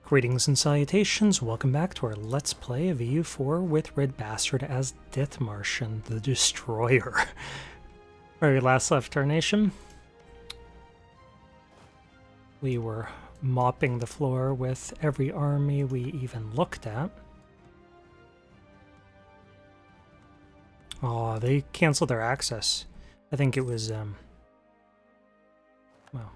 Greetings and salutations, welcome back to our Let's Play of EU4 with RedBstrd as Dithmarschen, the Destroyer. Where we last left our nation, we were mopping the floor with every army we even looked at. Oh, they canceled their access. I think it was, well.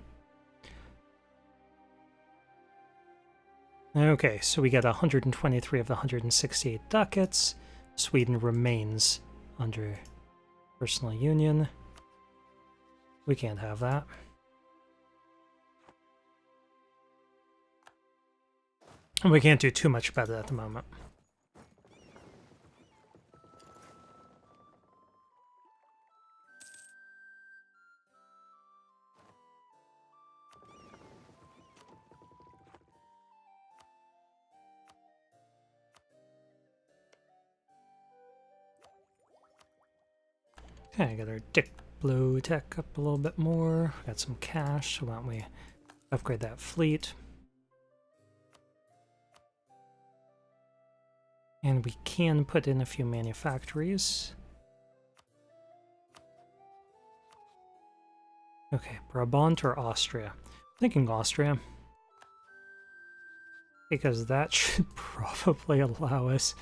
Okay, so we get 123 of the 168 ducats. Sweden remains under personal union. We can't have that. And we can't do too much about it at the moment. Okay, got our dick blow tech up a little bit more. Got some cash, so why don't we upgrade that fleet? And we can put in a few manufactories. Okay, Brabant or Austria? I'm thinking Austria. Because that should probably allow us.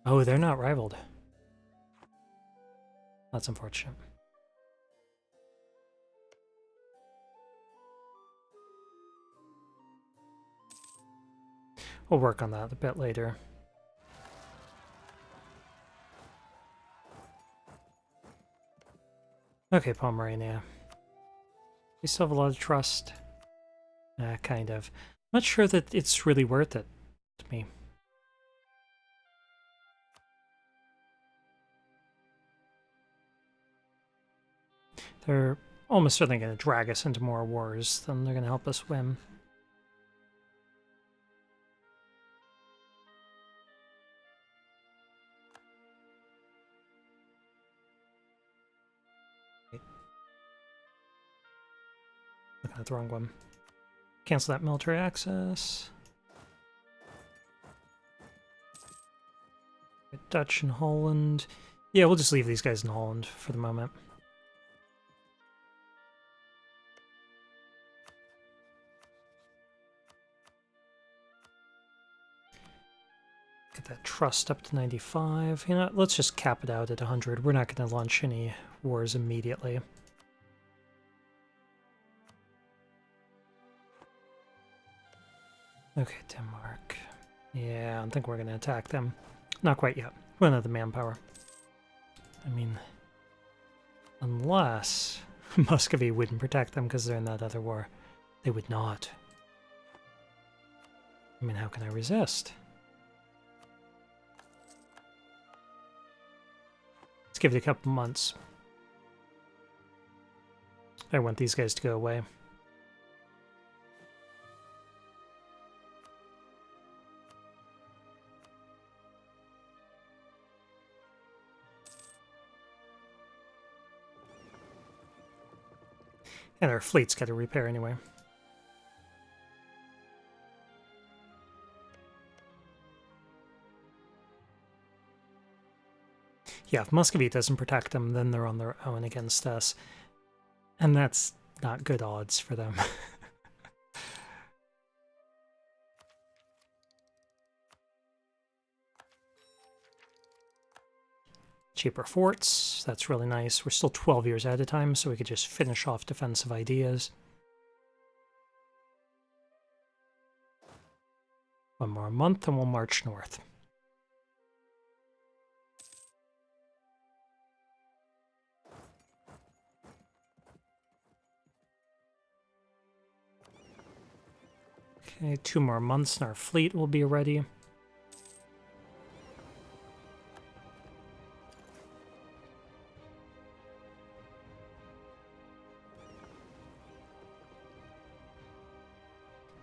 Oh, they're not rivaled. That's unfortunate. We'll work on that a bit later. Okay, Pomerania. We still have a lot of trust. Kind of. I'm not sure that it's really worth it to me. They're almost certainly going to drag us into more wars than they're going to help us win. Looking at the wrong one. Cancel that military access. Dutch and Holland. Yeah, we'll just leave these guys in Holland for the moment. Get that trust up to 95. You know, let's just cap it out at 100. We're not going to launch any wars immediately. Okay, Denmark. Yeah, I don't think we're going to attack them. Not quite yet. We don't have the manpower. I mean, unless Muscovy wouldn't protect them because they're in that other war. They would not. I mean, how can I resist? Let's give it a couple months. I want these guys to go away. And our fleet's got to repair anyway. Yeah, if Muscovy doesn't protect them, then they're on their own against us. And that's not good odds for them. Cheaper forts, that's really nice. We're still 12 years at a time, so we could just finish off defensive ideas. One more month and we'll march north. Okay, 2 more months and our fleet will be ready.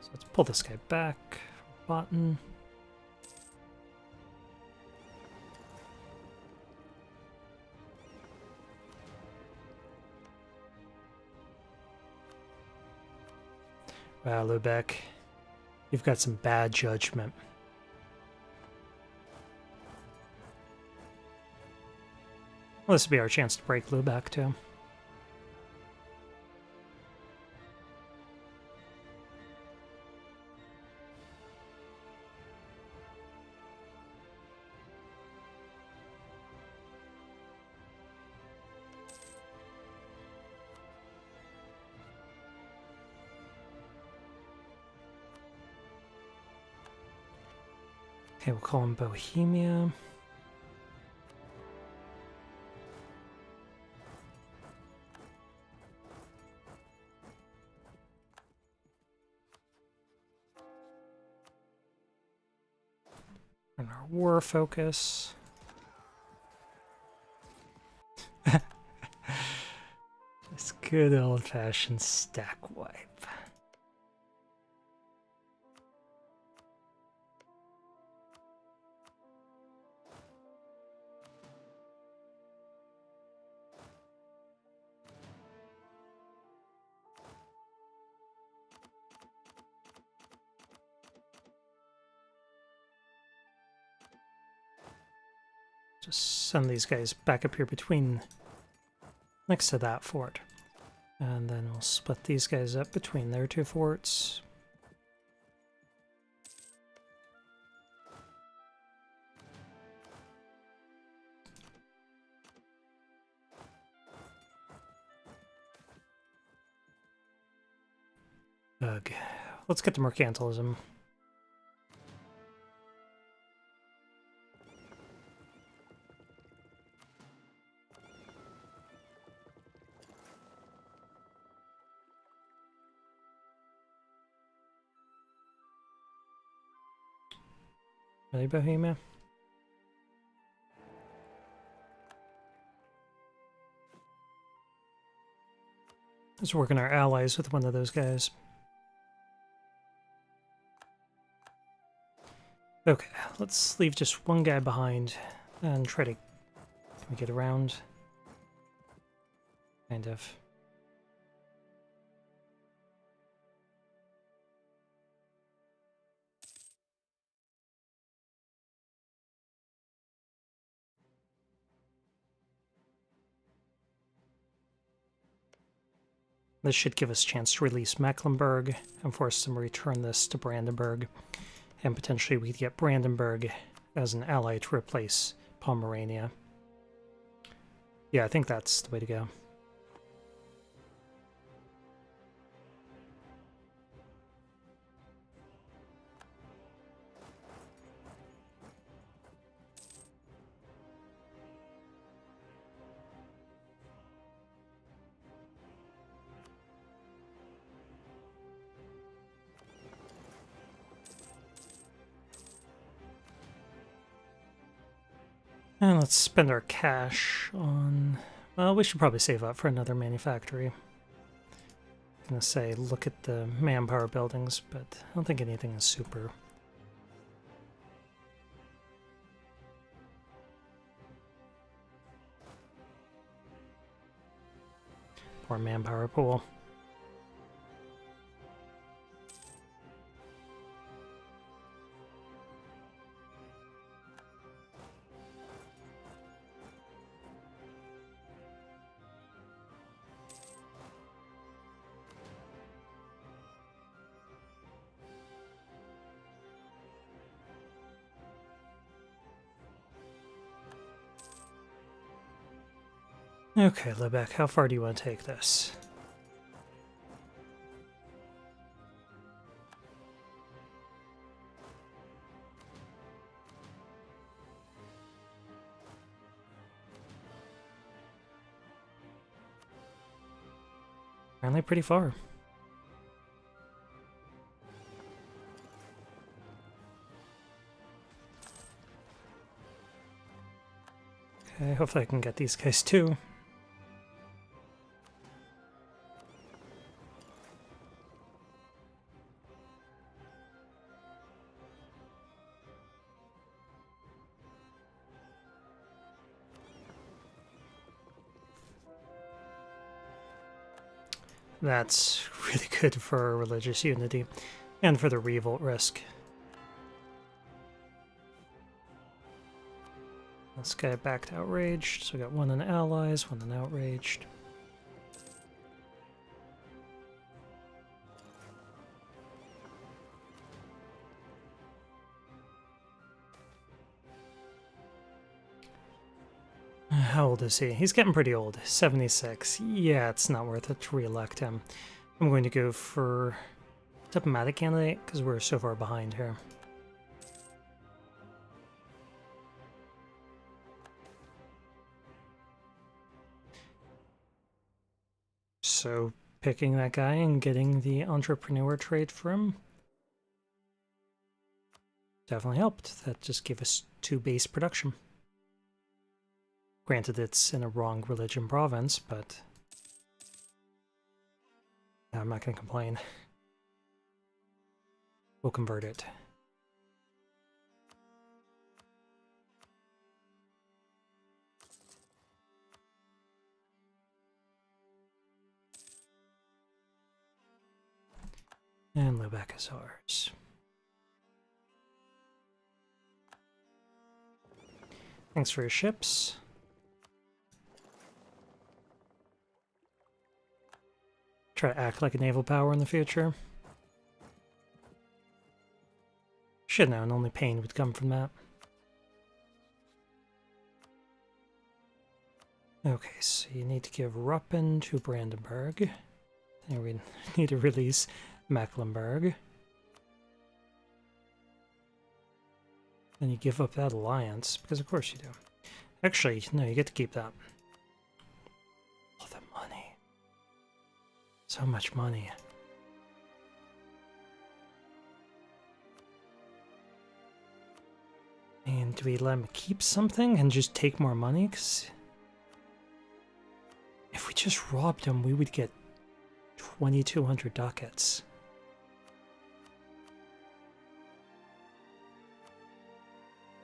So let's pull this guy back. Button. Wow, Lubeck, you've got some bad judgment. Well, this would be our chance to break Lubeck, too. Okay, we'll call him Bohemia. And our war focus. This good old-fashioned stack wipe. Just send these guys back up here between, next to that fort. And then we'll split these guys up between their two forts. Ugh. Let's get to mercantilism. Really, Bohemia? Let's work on our allies with one of those guys. Okay, let's leave just one guy behind and try to... Can we get around? Kind of. This should give us a chance to release Mecklenburg and force them to return this to Brandenburg. And potentially we could get Brandenburg as an ally to replace Pomerania. Yeah, I think that's the way to go. And let's spend our cash on... Well, we should probably save up for another manufactory. I'm gonna say look at the manpower buildings, but I don't think anything is super. Poor manpower pool. Okay, Lubeck, how far do you want to take this? Apparently pretty far. Okay, hopefully I can get these guys too. That's really good for religious unity and for the revolt risk. This guy backed outraged, so we got one in allies, one in outraged. How old is he? He's getting pretty old. 76. Yeah, it's not worth it to re-elect him. I'm going to go for diplomatic candidate because we're so far behind here. So picking that guy and getting the entrepreneur trait for him definitely helped. That just gave us 2 base production. Granted, it's in a wrong religion province, but I'm not going to complain. We'll convert it. And Lubeck is ours. Thanks for your ships. Try to act like a naval power in the future. Should have known only pain would come from that. Okay, so you need to give Ruppen to Brandenburg. And we need to release Mecklenburg. And you give up that alliance, because of course you do. Actually, no, you get to keep that. All the money. So much money. And do we let him keep something and just take more money? Because if we just robbed him, we would get 2,200 ducats.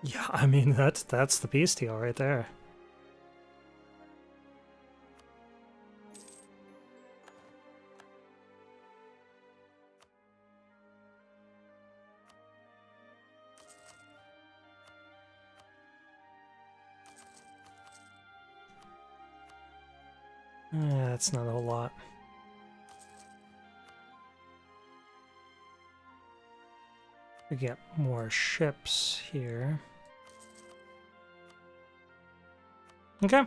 Yeah, I mean, that's the peace deal right there. That's not a whole lot. We get more ships here. Okay.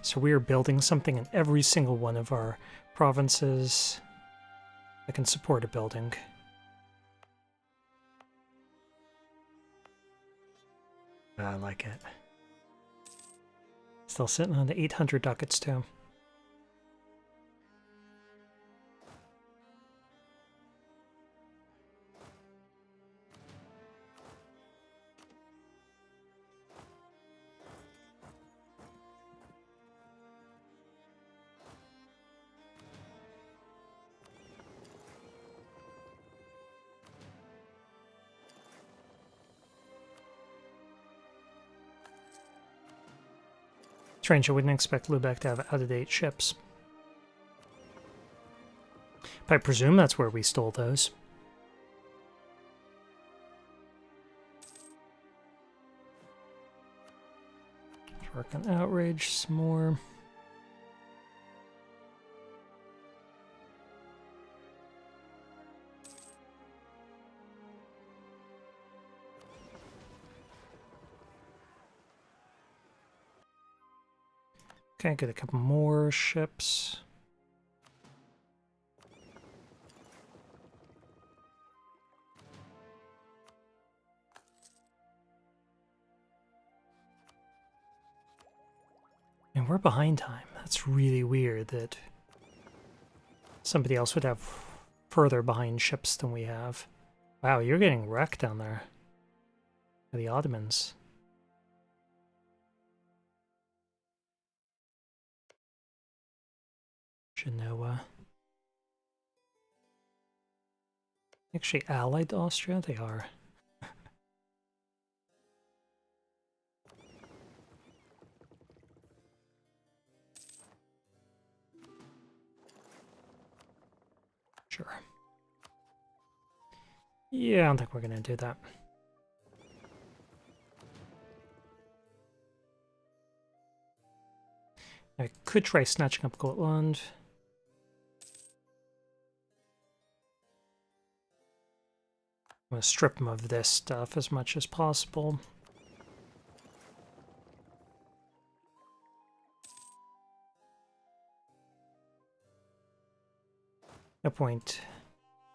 So we are building something in every single one of our provinces that can support a building. I like it. Still sitting on the 800 ducats too. Strange, I wouldn't expect Lubeck to have out-of-date ships. But I presume that's where we stole those. Let's work on outrage some more. Okay, get a couple more ships. And we're behind time. That's really weird that somebody else would have further behind ships than we have. Wow, you're getting wrecked down there. The Ottomans. Genoa. Actually allied to Austria? They are. Sure. Yeah, I don't think we're going to do that. I could try snatching up Gotland. I'm going to strip him of this stuff as much as possible. No point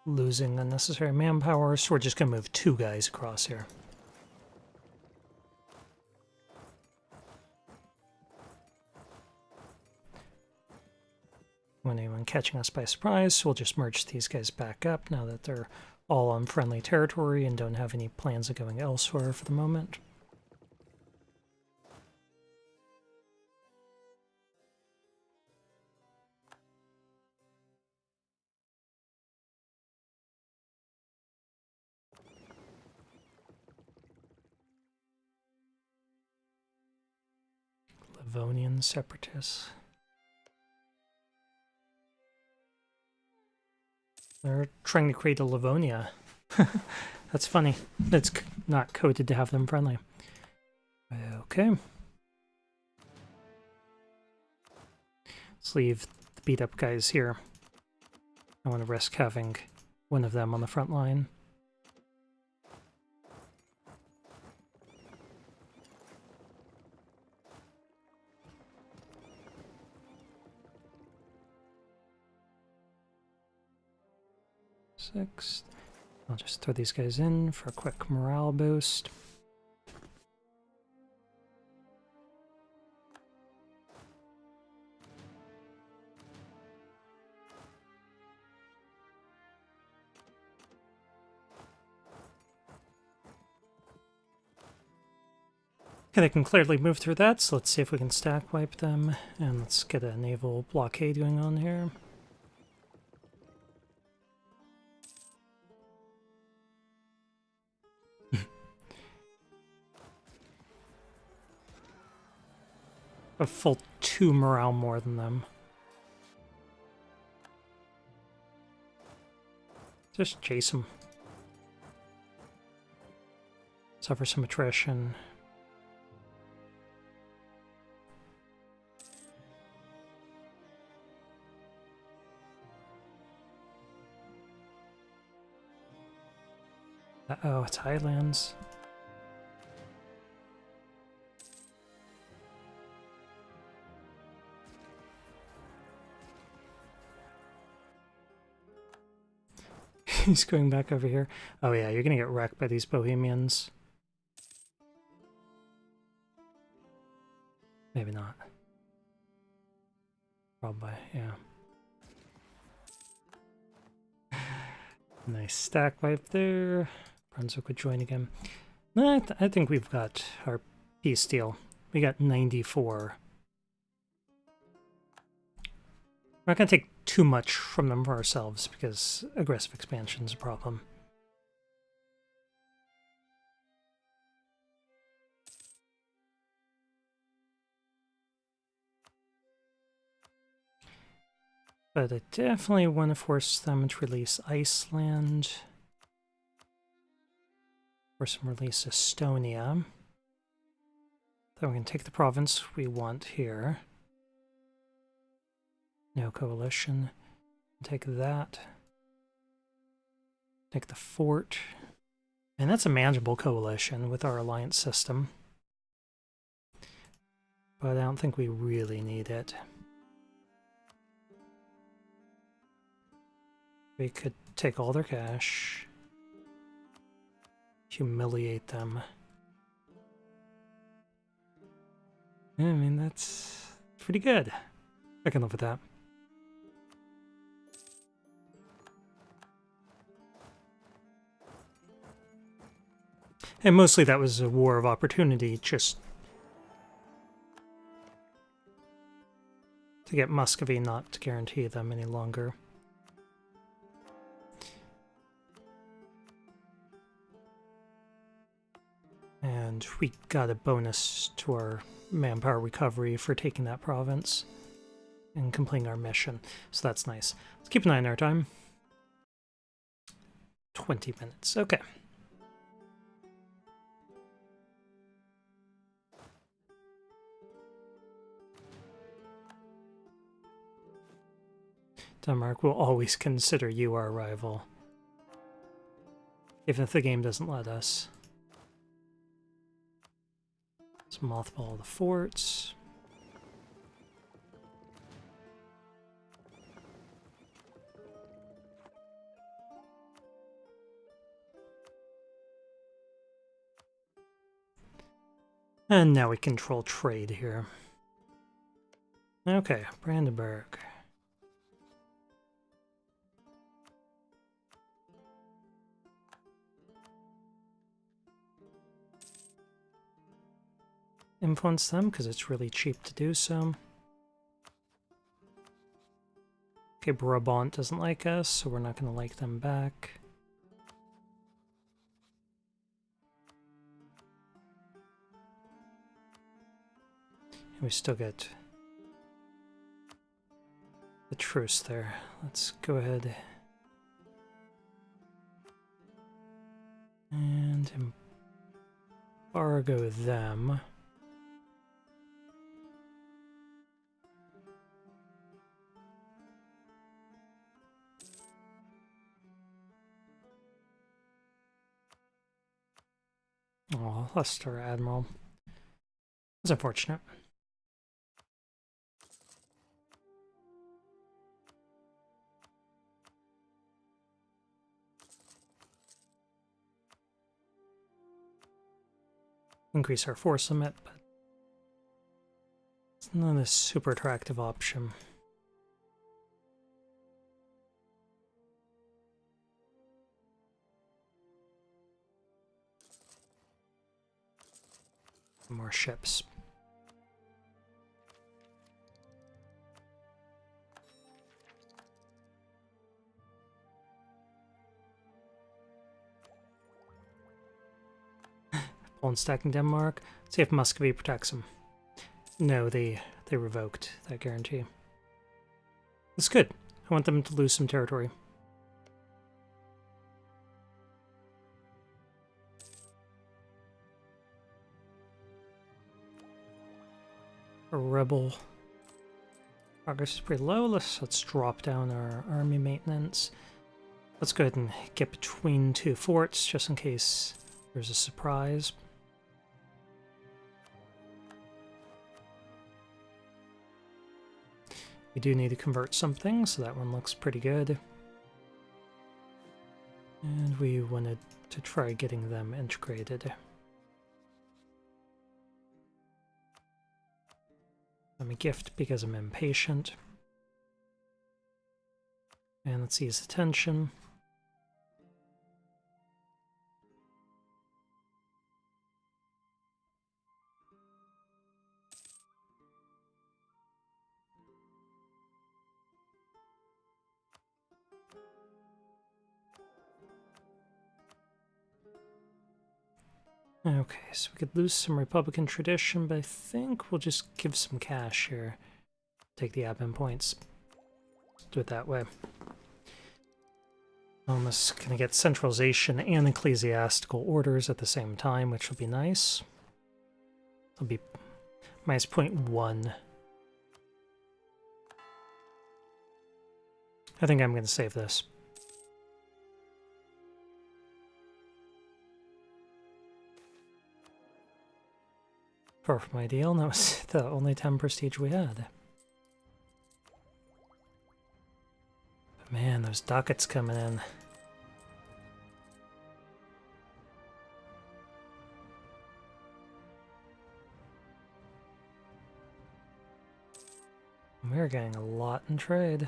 losing unnecessary manpower, so we're just going to move 2 guys across here. When anyone catching us by surprise, we'll just merge these guys back up now that they're all on friendly territory and don't have any plans of going elsewhere for the moment. Livonian separatists. They're trying to create a Livonia. That's funny. It's not coded to have them friendly. Okay. Let's leave the beat up guys here. I want to risk having one of them on the front line. Six. I'll just throw these guys in for a quick morale boost. Okay, they can clearly move through that, so let's see if we can stack wipe them, and let's get a naval blockade going on here. A full 2 morale more than them. Just chase them. Suffer some attrition. Uh-oh, it's Highlands. He's going back over here. Oh yeah, you're gonna get wrecked by these Bohemians. Maybe not. Probably, yeah. Nice stack wipe there. Brunswick would join again. I think we've got our peace deal. We got 94. We're not going to take too much from them for ourselves because aggressive expansion is a problem. But I definitely want to force them to release Iceland. Force them to release Estonia. Then we can take the province we want here. No coalition. Take that. Take the fort. And that's a manageable coalition with our alliance system. But I don't think we really need it. We could take all their cash. Humiliate them. I mean, that's pretty good. I can live with that. And mostly that was a war of opportunity, just to get Muscovy not to guarantee them any longer. And we got a bonus to our manpower recovery for taking that province and completing our mission. So that's nice. Let's keep an eye on our time. 20 minutes. Okay. Denmark will always consider you our rival, even if the game doesn't let us. Let's mothball the forts. And now we control trade here. Okay, Brandenburg. Influence them because it's really cheap to do so. Okay, Brabant doesn't like us, so we're not going to like them back. And we still get the truce there. Let's go ahead and embargo them. Oh, lost our admiral. It's unfortunate. Increase our force limit, but it's not a super attractive option. More ships. Poland stacking Denmark. See if Muscovy protects them. No, they revoked that guarantee. That's good. I want them to lose some territory. Rebel progress is pretty low. Let's drop down our army maintenance. Let's go ahead and get between two forts just in case there's a surprise. We do need to convert something, so that one looks pretty good. And we wanted to try getting them integrated. I'm a gift because I'm impatient. And let's ease the tension. Okay, so we could lose some Republican tradition, but I think we'll just give some cash here. Take the admin points. Do it that way. Almost gonna get centralization and ecclesiastical orders at the same time, which will be nice. It'll be minus 0.1. I think I'm gonna save this. Far from ideal, and that was the only 10 prestige we had. But man, those ducats coming in. We're getting a lot in trade.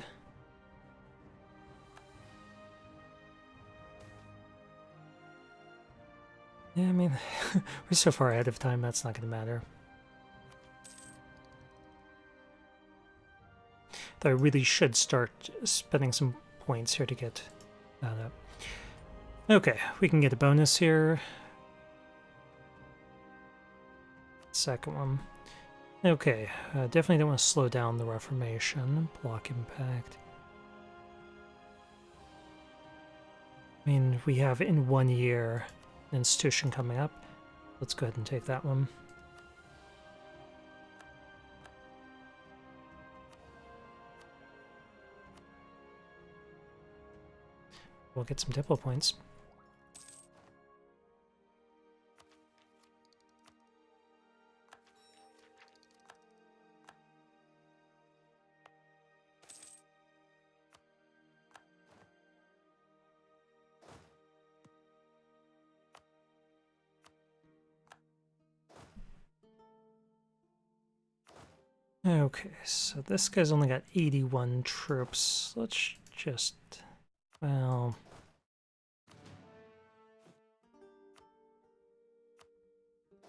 Yeah, I mean, we're so far ahead of time, that's not going to matter. Though I really should start spending some points here to get that up. Okay, we can get a bonus here. Second one. Okay, definitely don't want to slow down the Reformation. Block impact. I mean, we have in 1 year an institution coming up. Let's go ahead and take that one. We'll get some diplo points. Okay, so this guy's only got 81 troops. Let's just, well...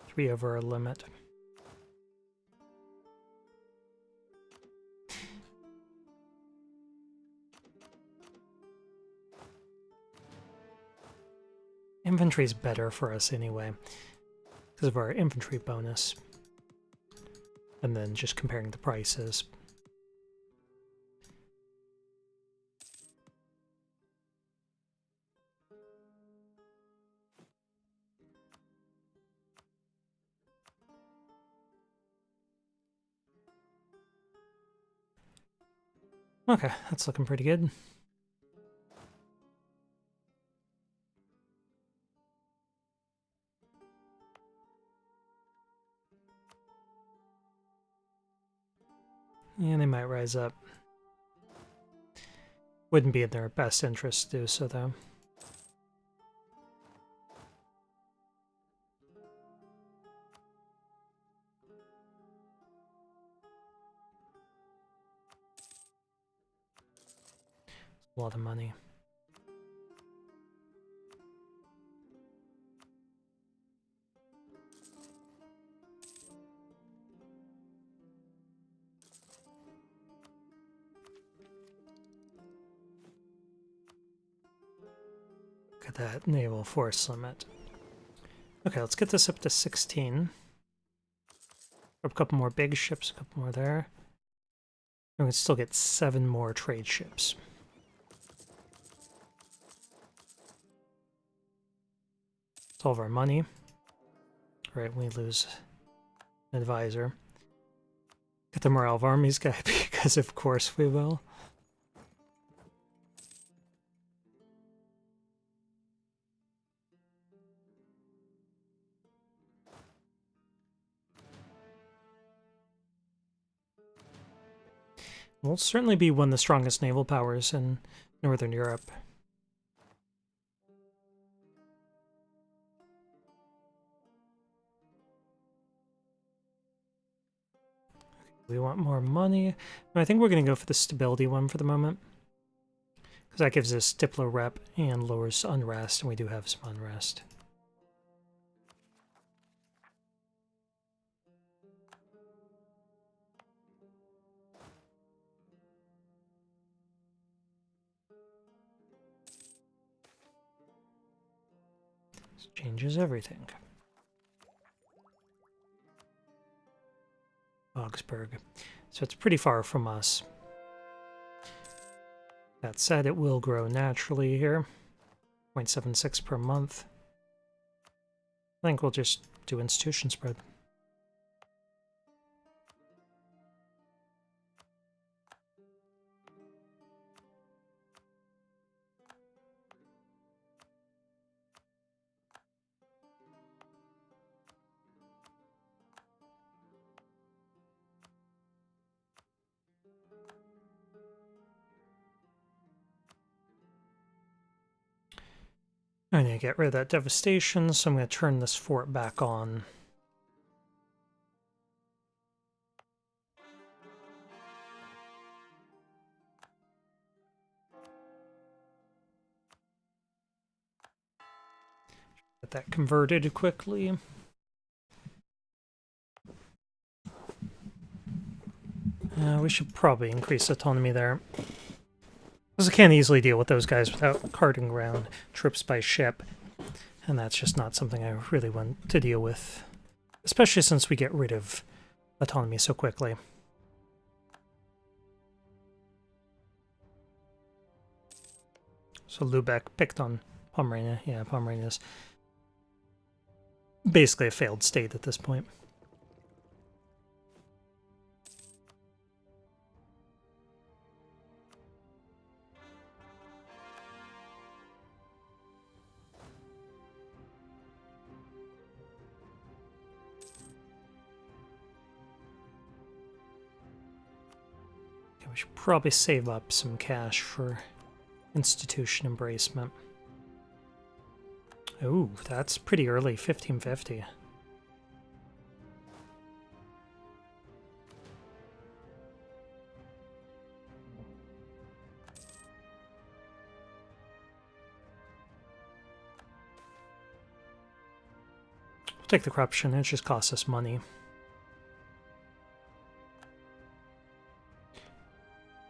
three over our limit. Infantry's better for us anyway, because of our infantry bonus. And then just comparing the prices. Okay, that's looking pretty good. Yeah, they might rise up. Wouldn't be in their best interest to do so, though. A lot of money. Look at that naval force limit. Okay, let's get this up to 16. A couple more big ships, a couple more there. And we can still get 7 more trade ships. It's all of our money. Right, we lose an advisor. Get the morale of armies guy, because of course we will. We'll certainly be one of the strongest naval powers in Northern Europe. We want more money. I think we're going to go for the stability one for the moment. Because that gives us Diplo rep and lowers unrest, and we do have some unrest. This changes everything. Augsburg. So it's pretty far from us. That said, it will grow naturally here. 0.76 per month. I think we'll just do institution spread. I need to get rid of that devastation, so I'm going to turn this fort back on. Get that converted quickly. We should probably increase autonomy there. Because I can't easily deal with those guys without carting around troops by ship. And that's just not something I really want to deal with. Especially since we get rid of autonomy so quickly. So Lubeck picked on Pomerania. Yeah, Pomerania's basically a failed state at this point. Okay, we should probably save up some cash for institution embracement. Ooh, that's pretty early, 1550. We'll take the corruption, it just costs us money.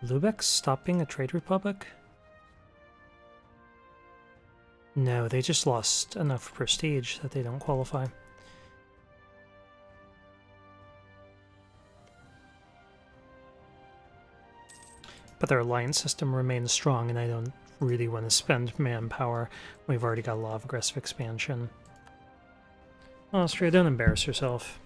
Lübeck stop being a trade republic? No, they just lost enough prestige that they don't qualify. But their alliance system remains strong, and I don't really want to spend manpower. We've already got a lot of aggressive expansion. Austria, don't embarrass yourself.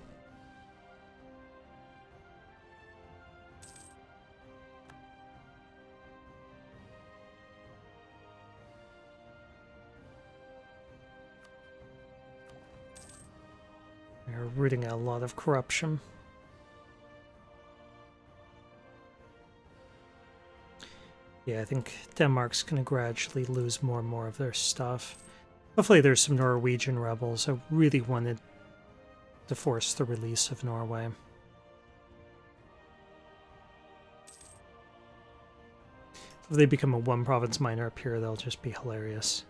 We're rooting out a lot of corruption. Yeah, I think Denmark's going to gradually lose more and more of their stuff. Hopefully there's some Norwegian rebels. I really wanted to force the release of Norway. If they become a one-province minor up here, they'll just be hilarious.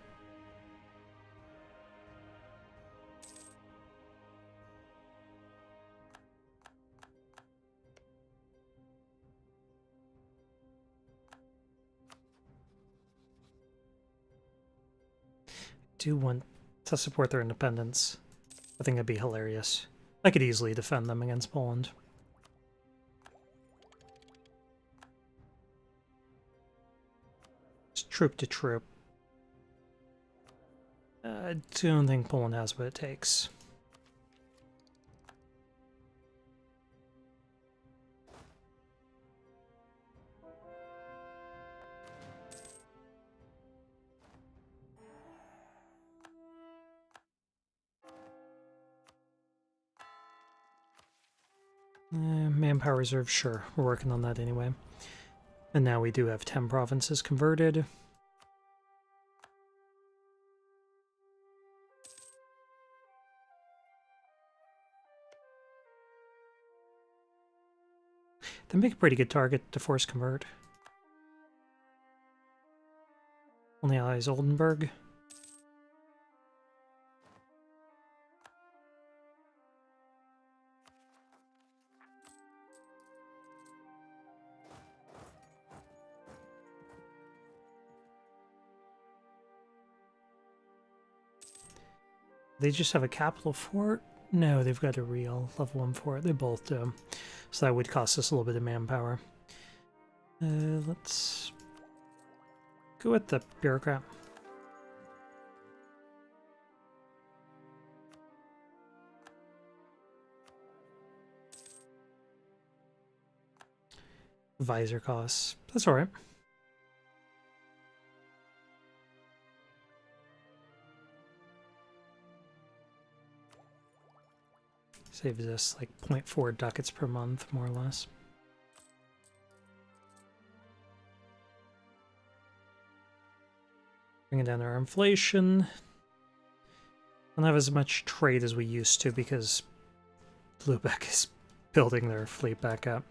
Do want to support their independence. I think that'd be hilarious. I could easily defend them against Poland. It's troop to troop. I don't think Poland has what it takes. Manpower reserve, sure. We're working on that anyway. And now we do have 10 provinces converted. They make a pretty good target to force convert. Only allies Oldenburg. They just have a capital fort? No, they've got a real level 1 fort. They both do. So that would cost us a little bit of manpower. Let's go with the bureaucrat. Visor costs. That's alright. Saves us like 0.4 ducats per month, more or less. Bringing down our inflation. Don't have as much trade as we used to because Lübeck is building their fleet back up.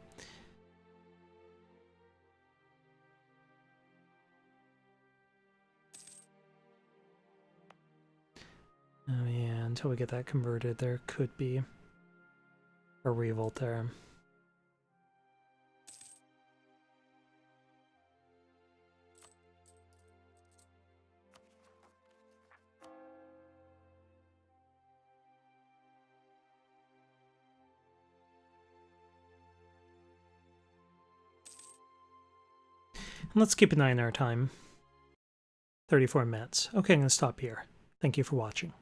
Oh yeah, until we get that converted, there could be a revolt there. And let's keep an eye on our time. 34 minutes. Okay, I'm going to stop here. Thank you for watching.